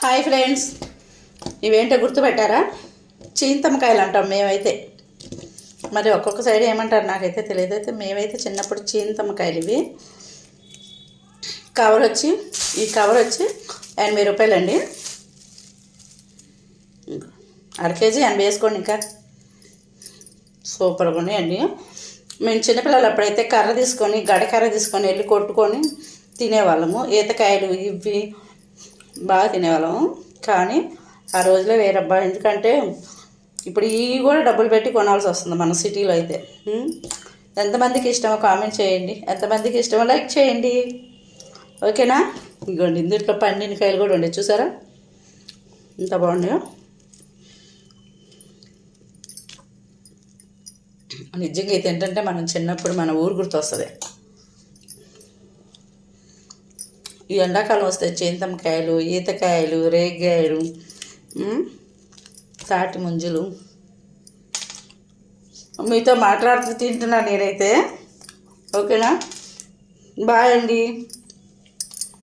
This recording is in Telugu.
Hi friends, ఇవేంటో గుర్తుపెట్టారా? చీంతమ్మకాయలు అంటాం మేమైతే. మరి ఒక్కొక్క సైడ్ ఏమంటారు నాకైతే తెలియదు. అయితే మేమైతే చిన్నప్పుడు చీంతమ్మకాయలు ఇవి. ఈ కవర్ వచ్చి 80 రూపాయలండి. అర కేజీ 80 వేసుకోండి. ఇంకా సూపర్గా ఉన్నాయండి. మేము చిన్నపిల్లలు అప్పుడైతే గడకర్ర తీసుకొని వెళ్ళి కొట్టుకొని తినేవాళ్ళము. ఈతకాయలు ఇవి బాగా తినేవాళ్ళము. కానీ ఆ రోజులే వేరబ్బా. ఎందుకంటే ఇప్పుడు ఇవి కూడా డబ్బులు పెట్టి కొనాల్సి వస్తుంది మన సిటీలో అయితే. ఎంతమందికి ఇష్టమో కామెంట్ చేయండి, ఎంతమందికి ఇష్టమో లైక్ చేయండి. ఓకేనా? ఇదిగోండి, ఇందులో పండిన కాయలు కూడా ఉండే, చూసారా ఎంత బాగున్నాయో. నిజంగా అయితే ఏంటంటే మనం చిన్నప్పుడు మన ఊరు గుర్తొస్తుంది. ఈ ఎండాకాలం వస్తే చింతమకాయలు, ఈతకాయలు, రేగ్గాయలు, తాటి ముంజులు మీతో మాట్లాడుతూ తింటున్నా నేనైతే. ఓకేనా? బాయ్ అండి.